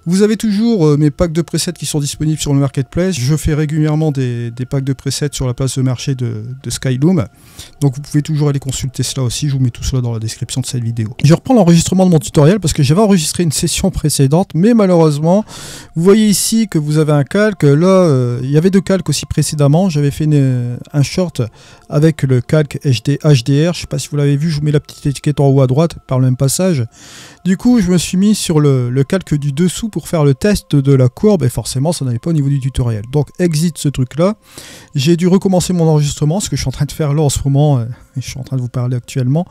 Vous avez toujours mes packs de presets qui sont disponibles sur le marketplace. Je fais régulièrement des packs de presets sur la place de marché de Skyloom. Donc vous pouvez toujours aller consulter cela aussi. Je vous mets tout cela dans la description de cette vidéo. Je reprends l'enregistrement de mon tutoriel parce que j'avais enregistré une session précédente, mais malheureusement, vous voyez ici que vous avez un calque. Là, il y avait 2 calques aussi précédemment. J'avais fait un short avec le calque HDR. Je ne sais pas si vous l'avez vu, je vous mets la petite étiquette en haut à droite par le même passage. Du coup, je me suis mis sur le calque du dessous pour faire le test de la courbe et forcément, ça n'allait pas au niveau du tutoriel. Donc, exit ce truc-là. J'ai dû recommencer mon enregistrement, ce que je suis en train de faire là en ce moment. Je suis en train de vous parler actuellement.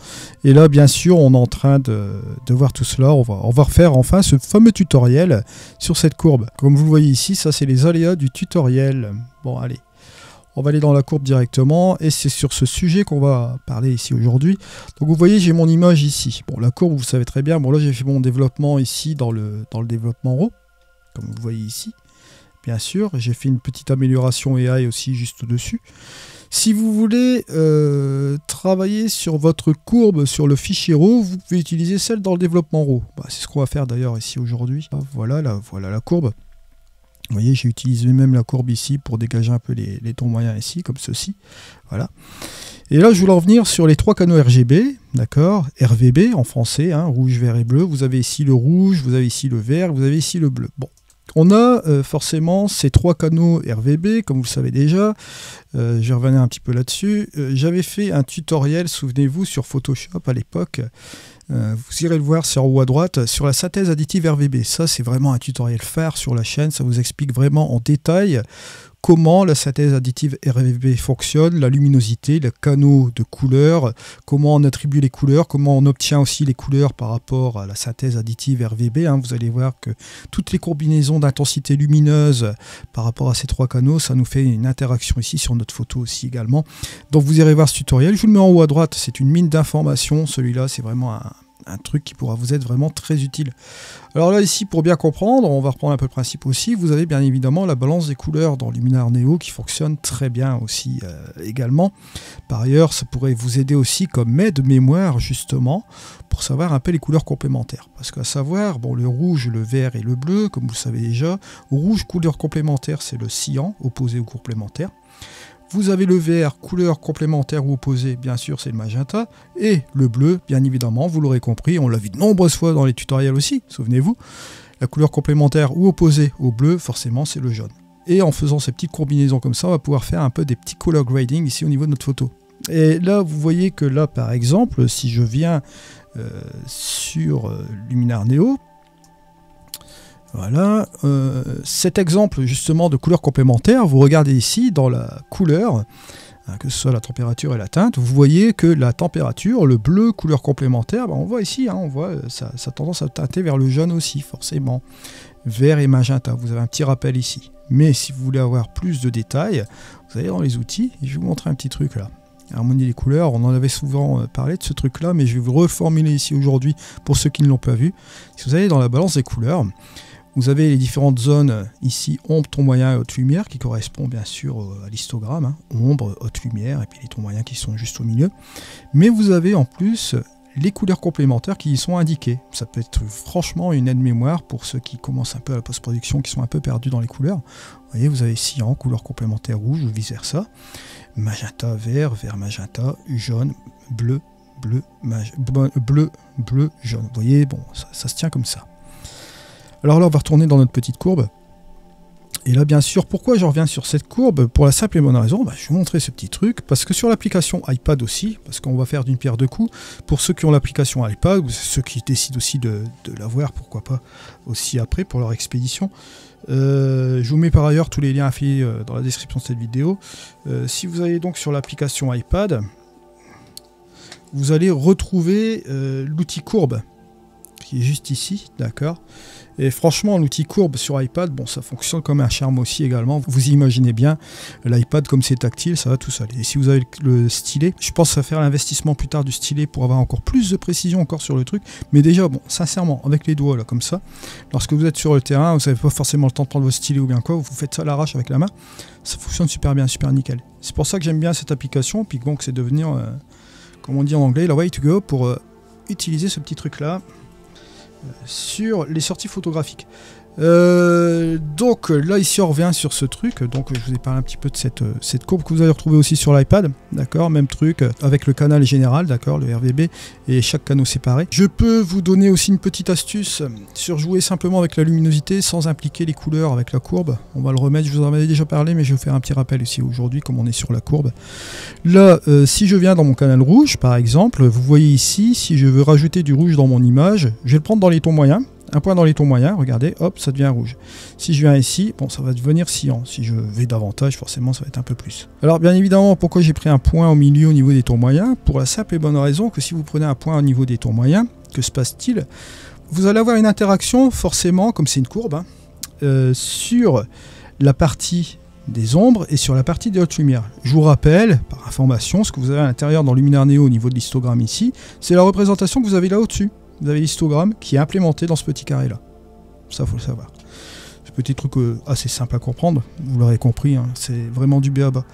Et là, bien sûr, on est en train de voir tout cela. On va refaire enfin ce fameux tutoriel sur cette courbe. Comme vous le voyez ici, ça, c'est les aléas du tutoriel. Bon, allez. On va aller dans la courbe directement et c'est sur ce sujet qu'on va parler ici aujourd'hui. Donc vous voyez, j'ai mon image ici. Bon, la courbe, vous savez très bien. Bon, là, j'ai fait mon développement ici dans le développement RAW, comme vous le voyez ici. Bien sûr, j'ai fait une petite amélioration AI aussi juste au-dessus. Si vous voulez travailler sur votre courbe sur le fichier RAW, vous pouvez utiliser celle dans le développement RAW. Bah, c'est ce qu'on va faire d'ailleurs ici aujourd'hui. Voilà la courbe. Vous voyez, j'ai utilisé même la courbe ici pour dégager un peu les tons moyens ici, comme ceci. Voilà. Et là, je voulais en venir sur les 3 canaux RGB, d'accord, RVB en français, hein, rouge, vert et bleu. Vous avez ici le rouge, vous avez ici le vert, vous avez ici le bleu. Bon, on a forcément ces 3 canaux RVB, comme vous le savez déjà. Je vais revenir un petit peu là-dessus. J'avais fait un tutoriel, souvenez-vous, sur Photoshop à l'époque. Vous irez le voir sur en haut à droite, sur la synthèse additive RVB. Ça, c'est vraiment un tutoriel phare sur la chaîne. Ça vous explique vraiment en détail comment la synthèse additive RVB fonctionne, la luminosité, les canaux de couleurs, comment on attribue les couleurs, comment on obtient aussi les couleurs par rapport à la synthèse additive RVB. Hein. Vous allez voir que toutes les combinaisons d'intensité lumineuse par rapport à ces 3 canaux, ça nous fait une interaction ici sur notre photo aussi également. Donc vous irez voir ce tutoriel. Je vous le mets en haut à droite. C'est une mine d'informations. Celui-là, c'est vraiment un truc qui pourra vous être vraiment très utile. Alors là ici, pour bien comprendre, on va reprendre un peu le principe aussi, vous avez bien évidemment la balance des couleurs dans Luminar Neo qui fonctionne très bien aussi également. Par ailleurs, ça pourrait vous aider aussi comme aide-mémoire justement pour savoir un peu les couleurs complémentaires. Parce qu'à savoir, bon, le rouge, le vert et le bleu, comme vous le savez déjà, rouge couleur complémentaire, c'est le cyan, opposé au complémentaire. Vous avez le vert, couleur complémentaire ou opposée, bien sûr, c'est le magenta. Et le bleu, bien évidemment, vous l'aurez compris, on l'a vu de nombreuses fois dans les tutoriels aussi, souvenez-vous. La couleur complémentaire ou opposée au bleu, forcément, c'est le jaune. Et en faisant ces petites combinaisons comme ça, on va pouvoir faire un peu des petits color grading ici au niveau de notre photo. Et là, vous voyez que là, par exemple, si je viens sur Luminar Neo, voilà, cet exemple justement de couleur complémentaire, vous regardez ici dans la couleur, hein, que ce soit la température et la teinte, vous voyez que la température, le bleu, couleur complémentaire, ben on voit ici, hein, on voit ça a tendance à teinter vers le jaune aussi, forcément. Vert et magenta, vous avez un petit rappel ici. Mais si vous voulez avoir plus de détails, vous allez dans les outils, et je vais vous montrer un petit truc là. Harmonie des couleurs, on en avait souvent parlé de ce truc là, mais je vais vous reformuler ici aujourd'hui pour ceux qui ne l'ont pas vu. Si vous allez dans la balance des couleurs, vous avez les différentes zones ici, ombre, ton moyen et haute lumière, qui correspond bien sûr à l'histogramme, hein, ombre, haute lumière, et puis les tons moyens qui sont juste au milieu. Mais vous avez en plus les couleurs complémentaires qui y sont indiquées. Ça peut être franchement une aide-mémoire pour ceux qui commencent un peu à la post-production, qui sont un peu perdus dans les couleurs. Vous voyez, vous avez cyan, couleur complémentaire rouge, ou vice-versa. Magenta, vert, vert, magenta, jaune, bleu, bleu, bleu, jaune. Vous voyez, bon, ça se tient comme ça. Alors là, on va retourner dans notre petite courbe. Et là, bien sûr, pourquoi je reviens sur cette courbe? Pour la simple et bonne raison, je vais vous montrer ce petit truc. Parce que sur l'application iPad aussi, parce qu'on va faire d'une pierre deux coups, pour ceux qui ont l'application iPad, ou ceux qui décident aussi de l'avoir, pourquoi pas, aussi après pour leur expédition, je vous mets par ailleurs tous les liens affiliés dans la description de cette vidéo. Si vous allez donc sur l'application iPad, vous allez retrouver l'outil courbe, qui est juste ici, d'accord. Et franchement, l'outil courbe sur iPad, bon, ça fonctionne comme un charme aussi également. Vous imaginez bien, l'iPad, comme c'est tactile, ça va tout seul. Et si vous avez le stylet, je pense à faire l'investissement plus tard du stylet pour avoir encore plus de précision encore sur le truc. Mais déjà, bon, sincèrement, avec les doigts, là, comme ça, lorsque vous êtes sur le terrain, vous n'avez pas forcément le temps de prendre votre stylet ou bien quoi, vous faites ça à l'arrache avec la main, ça fonctionne super bien, super nickel. C'est pour ça que j'aime bien cette application, puis donc c'est devenir, comme on dit en anglais, la way to go pour utiliser ce petit truc-là sur les sorties photographiques. Donc là ici on revient sur ce truc, donc je vous ai parlé un petit peu de cette courbe que vous allez retrouver aussi sur l'iPad, d'accord, même truc avec le canal général, d'accord, le RVB et chaque canal séparé. Je peux vous donner aussi une petite astuce sur jouer simplement avec la luminosité sans impliquer les couleurs avec la courbe. On va le remettre, je vous en avais déjà parlé mais je vais vous faire un petit rappel ici aujourd'hui comme on est sur la courbe. Là si je viens dans mon canal rouge par exemple, vous voyez ici, si je veux rajouter du rouge dans mon image, je vais le prendre dans les tons moyens. Un point dans les tons moyens, regardez, hop, ça devient rouge. Si je viens ici, bon, ça va devenir cyan. Si je vais davantage, forcément, ça va être un peu plus. Alors, bien évidemment, pourquoi j'ai pris un point au milieu au niveau des tons moyens? Pour la simple et bonne raison que si vous prenez un point au niveau des tons moyens, que se passe-t-il? Vous allez avoir une interaction, forcément, comme c'est une courbe, hein, sur la partie des ombres et sur la partie des hautes lumières. Je vous rappelle, par information, ce que vous avez à l'intérieur dans Luminaire Neo au niveau de l'histogramme ici, c'est la représentation que vous avez là au-dessus. Vous avez l'histogramme qui est implémenté dans ce petit carré là. Ça, faut le savoir. Ce petit truc assez simple à comprendre, vous l'aurez compris, hein, c'est vraiment du b.a.-ba.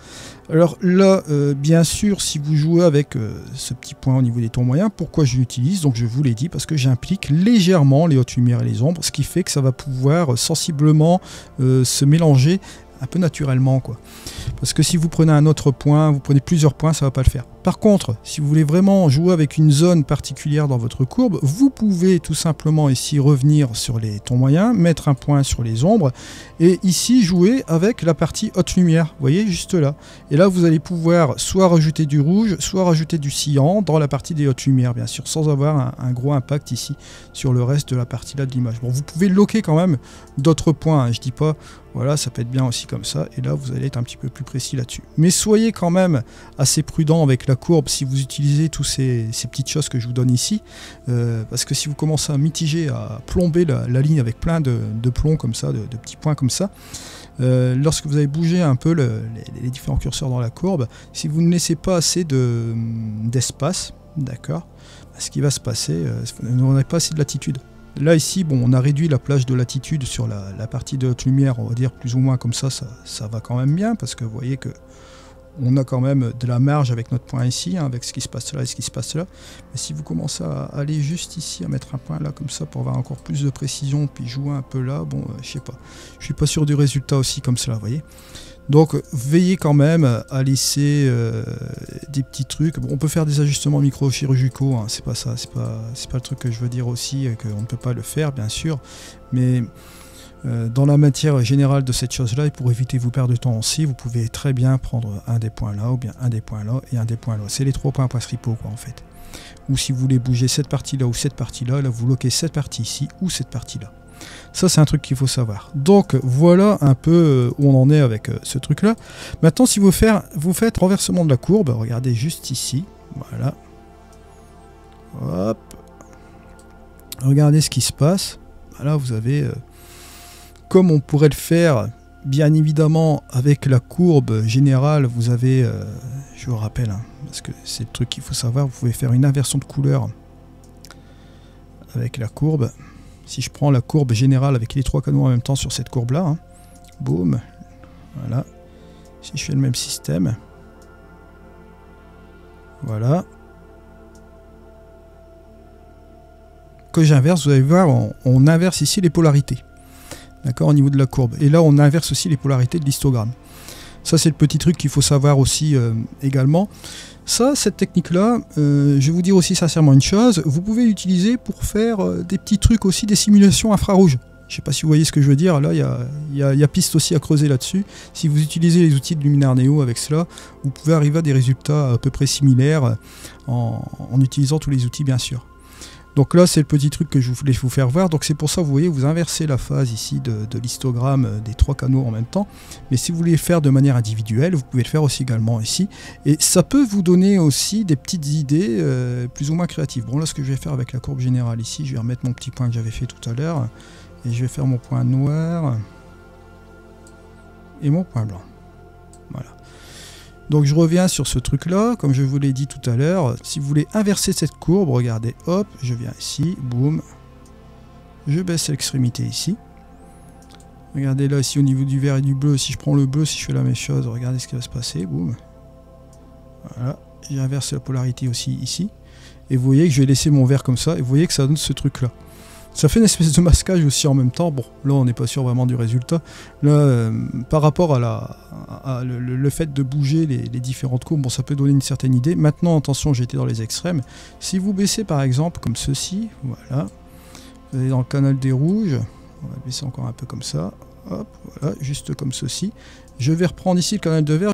Alors là, bien sûr, si vous jouez avec ce petit point au niveau des tons moyens, pourquoi je l'utilise? Donc je vous l'ai dit, parce que j'implique légèrement les hautes lumières et les ombres, ce qui fait que ça va pouvoir sensiblement se mélanger un peu naturellement, quoi. Parce que si vous prenez un autre point, vous prenez plusieurs points, ça va pas le faire. Par contre, si vous voulez vraiment jouer avec une zone particulière dans votre courbe, vous pouvez tout simplement ici revenir sur les tons moyens, mettre un point sur les ombres, et ici jouer avec la partie haute lumière, vous voyez, juste là. Et là, vous allez pouvoir soit rajouter du rouge, soit rajouter du cyan dans la partie des hautes lumières, bien sûr, sans avoir un gros impact ici sur le reste de la partie là de l'image. Bon, vous pouvez loquer quand même d'autres points, hein, je dis pas, voilà, ça peut être bien aussi comme ça, et là, vous allez être un petit peu plus précis là-dessus. Mais soyez quand même assez prudent avec la courbe si vous utilisez toutes ces petites choses que je vous donne ici, parce que si vous commencez à mitiger, à plomber la ligne avec plein de plombs comme ça, de petits points comme ça, lorsque vous avez bougé un peu les différents curseurs dans la courbe, si vous ne laissez pas assez d'espace, d'accord, ce qui va se passer, vous n'aurez pas assez de latitude. Là ici, bon, on a réduit la plage de latitude sur la partie de haute lumière, on va dire plus ou moins comme ça, ça va quand même bien, parce que vous voyez que on a quand même de la marge avec notre point ici, hein, avec ce qui se passe là et ce qui se passe là. Mais si vous commencez à aller juste ici, à mettre un point là comme ça pour avoir encore plus de précision, puis jouer un peu là, bon, je sais pas. Je suis pas sûr du résultat aussi comme cela, vous voyez. Donc veillez quand même à laisser des petits trucs. Bon, on peut faire des ajustements micro-chirurgicaux, hein, c'est pas ça, c'est pas le truc que je veux dire aussi, qu'on ne peut pas le faire bien sûr, mais dans la matière générale de cette chose là, et pour éviter de vous perdre de temps aussi, vous pouvez très bien prendre un des points là, ou bien un des points là, et un des points là. C'est les 3 points Poisripo quoi en fait. Ou si vous voulez bouger cette partie là ou cette partie là, là vous loquez cette partie ici ou cette partie là. Ça c'est un truc qu'il faut savoir. Donc voilà un peu où on en est avec ce truc là. Maintenant si vous faites renversement de la courbe, regardez juste ici, voilà. Hop. Regardez ce qui se passe. Là vous avez... comme on pourrait le faire, bien évidemment, avec la courbe générale, vous avez, je vous rappelle, hein, parce que c'est le truc qu'il faut savoir, vous pouvez faire une inversion de couleur avec la courbe. Si je prends la courbe générale avec les 3 canaux en même temps sur cette courbe-là, hein, boum, voilà. Si je fais le même système, voilà. Que j'inverse, vous allez voir, on inverse ici les polarités. D'accord, au niveau de la courbe. Et là, on inverse aussi les polarités de l'histogramme. Ça, c'est le petit truc qu'il faut savoir aussi également. Ça, cette technique-là, je vais vous dire aussi sincèrement une chose, vous pouvez l'utiliser pour faire des petits trucs aussi, des simulations infrarouges. Je ne sais pas si vous voyez ce que je veux dire, là, il y a piste aussi à creuser là-dessus. Si vous utilisez les outils de Luminaire Neo avec cela, vous pouvez arriver à des résultats à peu près similaires en utilisant tous les outils, bien sûr. Donc là, c'est le petit truc que je voulais vous faire voir. Donc c'est pour ça, vous voyez, vous inversez la phase ici de l'histogramme des 3 canaux en même temps. Mais si vous voulez le faire de manière individuelle, vous pouvez le faire aussi également ici. Et ça peut vous donner aussi des petites idées plus ou moins créatives. Bon, là, ce que je vais faire avec la courbe générale ici, je vais remettre mon petit point que j'avais fait tout à l'heure. Et je vais faire mon point noir et mon point blanc. Voilà. Donc je reviens sur ce truc là, comme je vous l'ai dit tout à l'heure, si vous voulez inverser cette courbe, regardez, hop, je viens ici, boum, je baisse l'extrémité ici. Regardez là, ici au niveau du vert et du bleu, si je prends le bleu, si je fais la même chose, regardez ce qui va se passer, boum. Voilà, j'inverse la polarité aussi ici. Et vous voyez que je vais laisser mon vert comme ça, et vous voyez que ça donne ce truc là. Ça fait une espèce de masquage aussi en même temps. Bon, là on n'est pas sûr vraiment du résultat. Là, par rapport à le fait de bouger les différentes courbes, bon, ça peut donner une certaine idée. Maintenant, attention, j'ai été dans les extrêmes. Si vous baissez par exemple comme ceci, voilà, vous allez dans le canal des rouges, on va baisser encore un peu comme ça, hop, voilà, juste comme ceci. Je vais reprendre ici le canal de vert.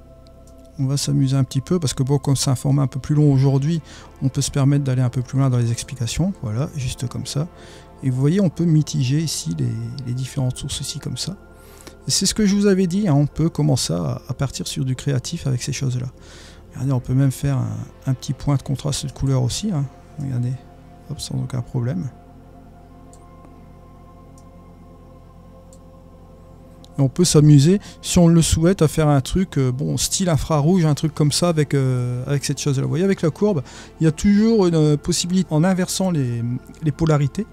On va s'amuser un petit peu parce que bon, comme c'est un format un peu plus long aujourd'hui, on peut se permettre d'aller un peu plus loin dans les explications. Voilà, juste comme ça. Et vous voyez, on peut mitiger ici les différentes sources ici comme ça. Et c'est ce que je vous avais dit, hein, on peut commencer à partir sur du créatif avec ces choses-là. Regardez, on peut même faire un petit point de contraste de couleur aussi. Hein. Regardez, hop, sans aucun problème. Et on peut s'amuser, si on le souhaite, à faire un truc, bon, style infrarouge, un truc comme ça avec cette chose-là. Vous voyez, avec la courbe, il y a toujours une possibilité, en inversant les polarités,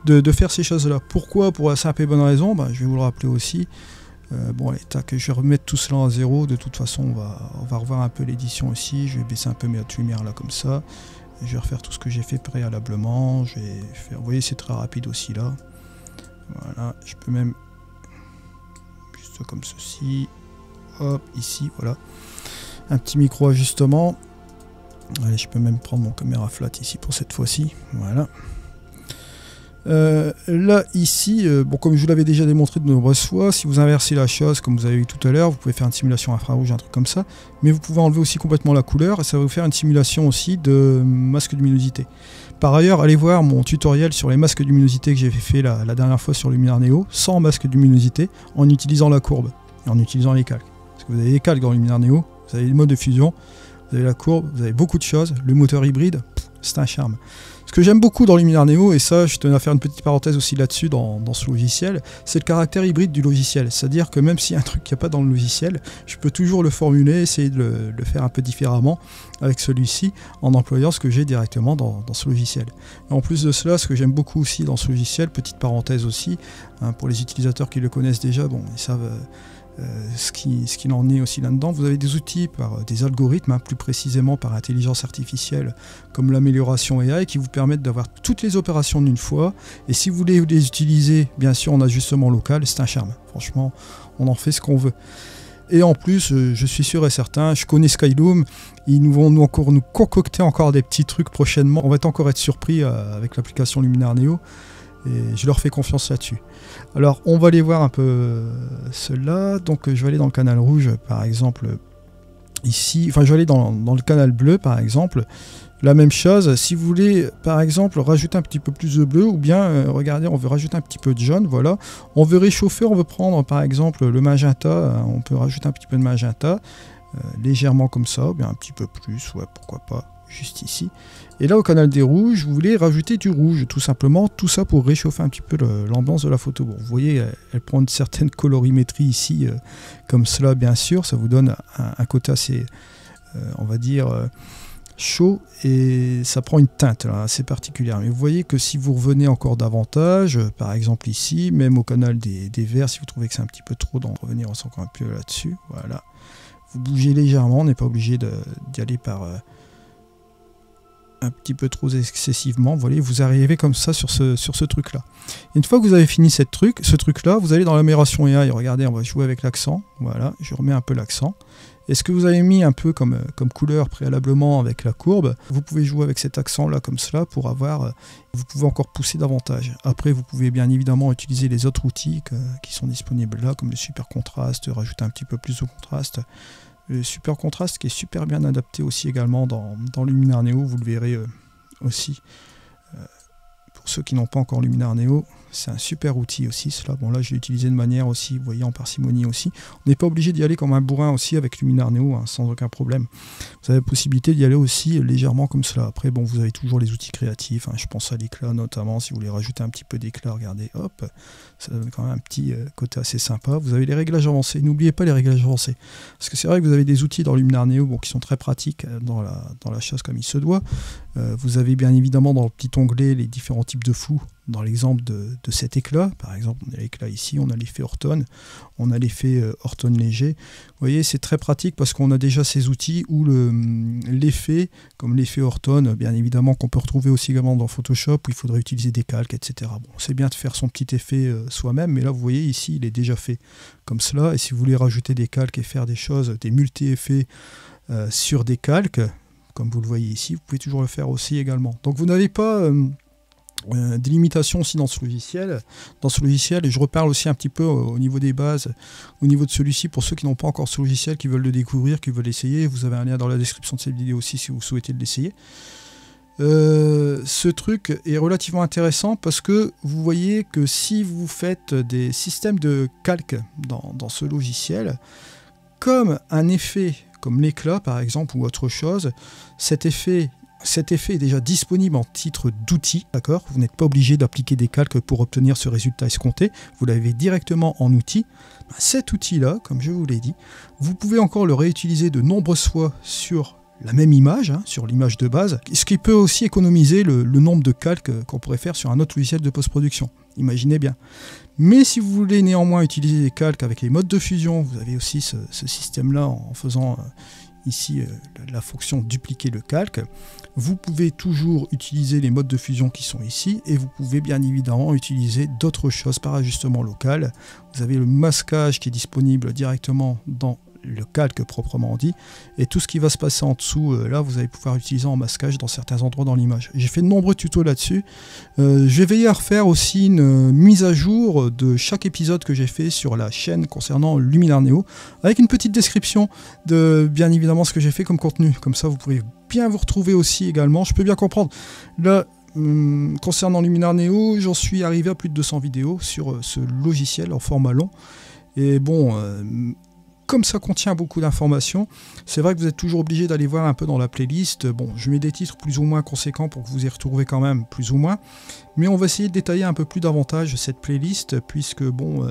de faire ces choses-là. Pourquoi? Pour la simple et bonne raison, bah, je vais vous le rappeler aussi. Bon, allez, tac, je vais remettre tout cela en zéro. De toute façon, on va revoir un peu l'édition aussi. Je vais baisser un peu mes hautes lumières là, comme ça. Je vais refaire tout ce que j'ai fait préalablement. Je vais faire, vous voyez, c'est très rapide aussi là. Voilà, je peux même... comme ceci, hop, ici, voilà, un petit micro ajustement. Allez, je peux même prendre mon caméra flat ici pour cette fois-ci, voilà. Là, ici, bon, comme je vous l'avais déjà démontré de nombreuses fois, si vous inversez la chose, comme vous avez vu tout à l'heure, vous pouvez faire une simulation infrarouge, un truc comme ça, mais vous pouvez enlever aussi complètement la couleur, et ça va vous faire une simulation aussi de masque de luminosité. Par ailleurs, allez voir mon tutoriel sur les masques de luminosité que j'ai fait la dernière fois sur Luminar Neo, sans masque de luminosité, en utilisant la courbe, et en utilisant les calques. Parce que vous avez les calques dans Luminar Neo, vous avez le mode de fusion, vous avez la courbe, vous avez beaucoup de choses, le moteur hybride, c'est un charme. Ce que j'aime beaucoup dans Luminar Neo, et ça je tenais à faire une petite parenthèse aussi là-dessus dans ce logiciel, c'est le caractère hybride du logiciel. C'est-à-dire que même s'il y a un truc qu'il n'y a pas dans le logiciel, je peux toujours le formuler, essayer de le faire un peu différemment avec celui-ci, en employant ce que j'ai directement dans ce logiciel. Et en plus de cela, ce que j'aime beaucoup aussi dans ce logiciel, petite parenthèse aussi, hein, pour les utilisateurs qui le connaissent déjà, bon, ils savent... ce qu'il en est aussi là-dedans. Vous avez des outils par des algorithmes, hein, plus précisément par intelligence artificielle, comme l'amélioration AI, qui vous permettent d'avoir toutes les opérations d'une fois. Et si vous voulez les utiliser, bien sûr, en ajustement local, c'est un charme. Franchement, on en fait ce qu'on veut. Et en plus, je suis sûr et certain, je connais Skyloom, ils vont nous concocter encore des petits trucs prochainement. On va encore être surpris avec l'application Luminar Neo. Et je leur fais confiance là-dessus. Alors, on va aller voir un peu cela. Donc, je vais aller dans le canal rouge, par exemple, ici. Enfin, je vais aller dans le canal bleu, par exemple. La même chose, si vous voulez, par exemple, rajouter un petit peu plus de bleu, ou bien, regardez, on veut rajouter un petit peu de jaune, voilà. On veut réchauffer, on veut prendre, par exemple, le magenta. On peut rajouter un petit peu de magenta, légèrement comme ça, ou bien un petit peu plus, ouais, pourquoi pas. Juste ici. Et là, au canal des rouges, vous voulez rajouter du rouge, tout simplement. Tout ça pour réchauffer un petit peu l'ambiance de la photo. Bon, vous voyez, elle prend une certaine colorimétrie ici, comme cela, bien sûr. Ça vous donne un côté assez, on va dire, chaud. Et ça prend une teinte là, assez particulière. Mais vous voyez que si vous revenez encore davantage, par exemple ici, même au canal des verts, si vous trouvez que c'est un petit peu trop, d'en revenir encore un peu là-dessus. Voilà. Vous bougez légèrement, on n'est pas obligé d'y aller par... un petit peu trop excessivement, vous voyez, vous arrivez comme ça sur ce truc là. Une fois que vous avez fini ce truc là, vous allez dans l'amélioration AI, regardez, on va jouer avec l'accent, voilà, je remets un peu l'accent, et ce que vous avez mis un peu comme couleur préalablement avec la courbe, vous pouvez jouer avec cet accent là comme cela pour avoir, vous pouvez encore pousser davantage. Après vous pouvez bien évidemment utiliser les autres outils qui sont disponibles là, comme le super contraste, rajouter un petit peu plus de contraste. Le super contraste qui est super bien adapté aussi également dans Luminar Neo, vous le verrez aussi. Pour ceux qui n'ont pas encore Luminar Neo, c'est un super outil aussi cela. Bon là je l'ai utilisé de manière aussi, vous voyez, en parcimonie aussi. On n'est pas obligé d'y aller comme un bourrin aussi avec Luminar Neo, hein, sans aucun problème. Vous avez la possibilité d'y aller aussi légèrement comme cela. Après bon, vous avez toujours les outils créatifs, hein, je pense à l'éclat notamment, si vous voulez rajouter un petit peu d'éclat, regardez, hop, ça donne quand même un petit côté assez sympa. Vous avez les réglages avancés, n'oubliez pas les réglages avancés. Parce que c'est vrai que vous avez des outils dans Luminar Neo, bon, qui sont très pratiques dans la chose comme il se doit. Vous avez bien évidemment dans le petit onglet les différents types de flou. Dans l'exemple de cet éclat, par exemple, on a l'éclat ici, on a l'effet Orton, on a l'effet Orton léger. Vous voyez, c'est très pratique parce qu'on a déjà ces outils où l'effet, comme l'effet Orton, bien évidemment qu'on peut retrouver aussi également dans Photoshop, où il faudrait utiliser des calques, etc. Bon, c'est bien de faire son petit effet soi-même, mais là, vous voyez, ici, il est déjà fait comme cela. Et si vous voulez rajouter des calques et faire des choses, des multi-effets sur des calques, comme vous le voyez ici, vous pouvez toujours le faire aussi également. Donc, vous n'avez pas... des limitations aussi dans ce logiciel. Et je reparle aussi un petit peu au niveau des bases, au niveau de celui-ci, pour ceux qui n'ont pas encore ce logiciel, qui veulent le découvrir, qui veulent l'essayer. Vous avez un lien dans la description de cette vidéo aussi si vous souhaitez l'essayer. Ce truc est relativement intéressant parce que vous voyez que si vous faites des systèmes de calque dans ce logiciel, comme un effet, comme l'éclat par exemple ou autre chose, cet effet est déjà disponible en titre d'outil, d'accord? Vous n'êtes pas obligé d'appliquer des calques pour obtenir ce résultat escompté, vous l'avez directement en outil. Cet outil-là, comme je vous l'ai dit, vous pouvez encore le réutiliser de nombreuses fois sur la même image, sur l'image de base, ce qui peut aussi économiser le nombre de calques qu'on pourrait faire sur un autre logiciel de post-production. Imaginez bien. Mais si vous voulez néanmoins utiliser des calques avec les modes de fusion, vous avez aussi ce système-là en faisant... ici la fonction dupliquer le calque, vous pouvez toujours utiliser les modes de fusion qui sont ici et vous pouvez bien évidemment utiliser d'autres choses par ajustement local. Vous avez le masquage qui est disponible directement dans le calque proprement dit, et tout ce qui va se passer en dessous, là vous allez pouvoir utiliser en masquage dans certains endroits dans l'image. J'ai fait de nombreux tutos là-dessus. Je vais veiller à refaire aussi une mise à jour de chaque épisode que j'ai fait sur la chaîne concernant Luminar Neo, avec une petite description de bien évidemment ce que j'ai fait comme contenu. Comme ça vous pourrez bien vous retrouver aussi également. Je peux bien comprendre. Là, concernant Luminar Neo, j'en suis arrivé à plus de 200 vidéos sur ce logiciel en format long. Et bon... comme ça contient beaucoup d'informations, c'est vrai que vous êtes toujours obligé d'aller voir un peu dans la playlist. Bon, je mets des titres plus ou moins conséquents pour que vous y retrouviez quand même plus ou moins. Mais on va essayer de détailler un peu plus davantage cette playlist, puisque bon,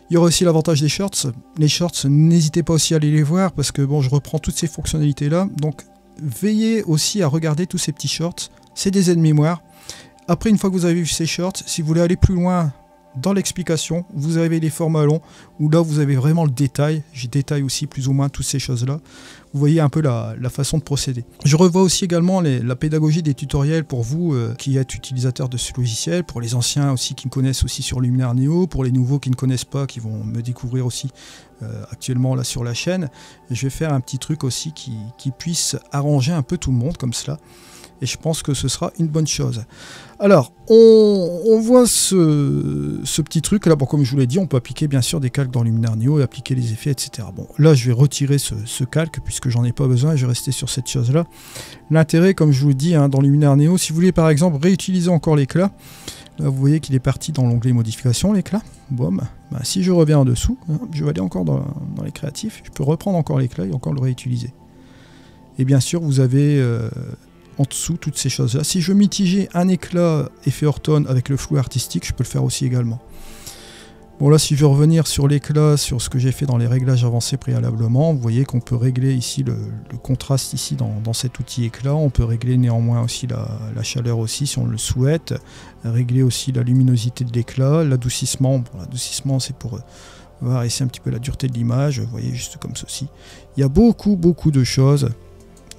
il y aura aussi l'avantage des shorts. Les shorts, n'hésitez pas aussi à aller les voir, parce que bon, je reprends toutes ces fonctionnalités-là. Donc, veillez aussi à regarder tous ces petits shorts. C'est des aides-mémoire. Après, une fois que vous avez vu ces shorts, si vous voulez aller plus loin... dans l'explication, vous avez les formats longs où là vous avez vraiment le détail. Je détaille aussi plus ou moins toutes ces choses-là. Vous voyez un peu la façon de procéder. Je revois aussi également la pédagogie des tutoriels pour vous qui êtes utilisateurs de ce logiciel, pour les anciens aussi qui me connaissent aussi sur Luminar Neo, pour les nouveaux qui ne connaissent pas, qui vont me découvrir aussi actuellement là sur la chaîne. Et je vais faire un petit truc aussi qui puisse arranger un peu tout le monde comme cela. Et je pense que ce sera une bonne chose. Alors, on voit ce petit truc là. Bon, comme je vous l'ai dit, on peut appliquer bien sûr des calques dans Luminar Neo et appliquer les effets, etc. Bon, là, je vais retirer ce calque puisque j'en ai pas besoin. Je vais rester sur cette chose-là. L'intérêt, comme je vous le dis, dans Luminar Neo, si vous voulez par exemple réutiliser encore l'éclat, là, vous voyez qu'il est parti dans l'onglet modification, l'éclat. Boum. Ben, si je reviens en dessous, je vais aller encore dans les créatifs. Je peux reprendre encore l'éclat et encore le réutiliser. Et bien sûr, vous avez... en dessous, toutes ces choses-là. Si je mitigeais un éclat effet Orton avec le flou artistique, je peux le faire aussi également. Bon là, si je veux revenir sur l'éclat, sur ce que j'ai fait dans les réglages avancés préalablement, vous voyez qu'on peut régler ici le contraste ici dans cet outil éclat. On peut régler néanmoins aussi la chaleur aussi si on le souhaite. Régler aussi la luminosité de l'éclat, l'adoucissement. Bon, l'adoucissement c'est pour... voir ici un petit peu la dureté de l'image. Vous voyez juste comme ceci. Il y a beaucoup de choses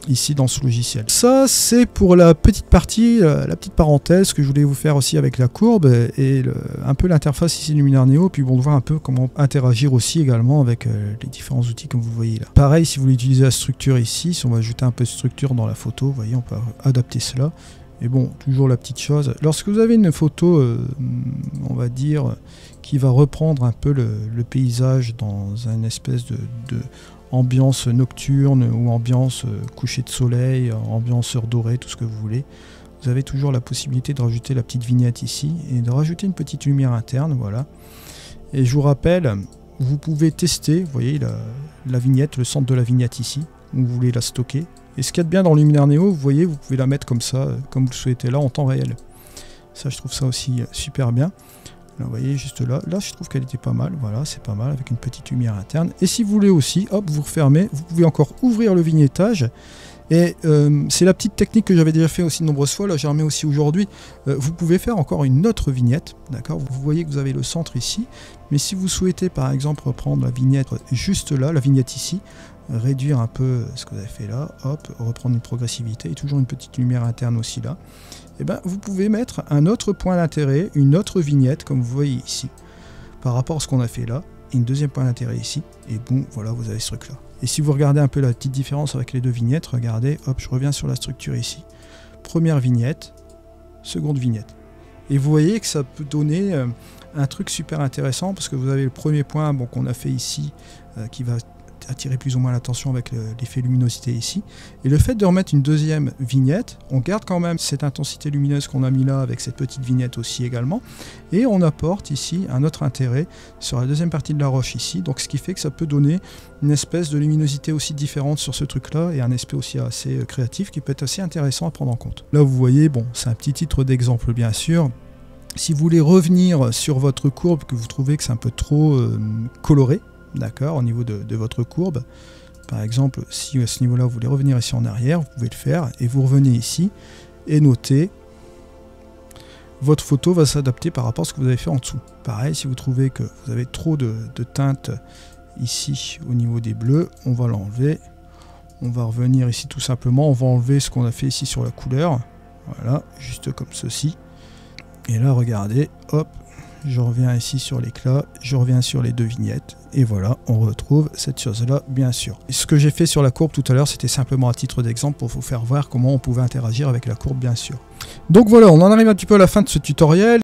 ici dans ce logiciel. Ça c'est pour la petite partie, la petite parenthèse que je voulais vous faire aussi avec la courbe et un peu l'interface ici Luminar Neo, puis bon, de voir un peu comment interagir aussi également avec les différents outils comme vous voyez là. Pareil, si vous voulez utiliser la structure ici, si on va ajouter un peu de structure dans la photo, vous voyez, on peut adapter cela. Et bon, toujours la petite chose, lorsque vous avez une photo, on va dire, qui va reprendre un peu le paysage dans une espèce de ambiance nocturne ou ambiance coucher de soleil, ambiance heure dorée, tout ce que vous voulez. Vous avez toujours la possibilité de rajouter la petite vignette ici et de rajouter une petite lumière interne, voilà. Et je vous rappelle, vous pouvez tester, vous voyez la vignette, le centre de la vignette ici, où vous voulez la stocker. Et ce qu'il y a de bien dans Luminar Neo, vous voyez, vous pouvez la mettre comme ça, comme vous le souhaitez là, en temps réel. Ça, je trouve ça aussi super bien. Là, vous voyez, juste là, je trouve qu'elle était pas mal, voilà, c'est pas mal, avec une petite lumière interne. Et si vous voulez aussi, hop, vous refermez, vous pouvez encore ouvrir le vignettage, Et c'est la petite technique que j'avais déjà fait aussi de nombreuses fois, là j'en remets aussi aujourd'hui. Vous pouvez faire encore une autre vignette, d'accord? Vous voyez que vous avez le centre ici, mais si vous souhaitez par exemple reprendre la vignette juste là, la vignette ici, réduire un peu ce que vous avez fait là, hop, reprendre une progressivité, et toujours une petite lumière interne aussi là, et ben vous pouvez mettre un autre point d'intérêt, une autre vignette, comme vous voyez ici, par rapport à ce qu'on a fait là, et une deuxième point d'intérêt ici, et bon, voilà, vous avez ce truc là. Et si vous regardez un peu la petite différence avec les deux vignettes, regardez, hop, je reviens sur la structure ici. Première vignette, seconde vignette. Et vous voyez que ça peut donner un truc super intéressant, parce que vous avez le premier point bon, qu'on a fait ici, qui va attirer plus ou moins l'attention avec l'effet luminosité ici. Et le fait de remettre une deuxième vignette, on garde quand même cette intensité lumineuse qu'on a mis là, avec cette petite vignette aussi également. Et on apporte ici un autre intérêt sur la deuxième partie de la roche ici. Donc ce qui fait que ça peut donner une espèce de luminosité aussi différente sur ce truc-là, et un aspect aussi assez créatif qui peut être assez intéressant à prendre en compte. Là vous voyez, bon, c'est un petit titre d'exemple bien sûr. Si vous voulez revenir sur votre courbe, que vous trouvez que c'est un peu trop coloré, d'accord, au niveau de votre courbe, par exemple, si à ce niveau-là vous voulez revenir ici en arrière, vous pouvez le faire, et vous revenez ici, et notez, votre photo va s'adapter par rapport à ce que vous avez fait en dessous. Pareil, si vous trouvez que vous avez trop de teintes ici au niveau des bleus, on va l'enlever, on va revenir ici tout simplement, on va enlever ce qu'on a fait ici sur la couleur, voilà, juste comme ceci, et là regardez, hop, je reviens ici sur l'éclat, je reviens sur les deux vignettes, et voilà, on retrouve cette chose-là, bien sûr. Et ce que j'ai fait sur la courbe tout à l'heure, c'était simplement à titre d'exemple pour vous faire voir comment on pouvait interagir avec la courbe, bien sûr. Donc voilà, on en arrive un petit peu à la fin de ce tutoriel.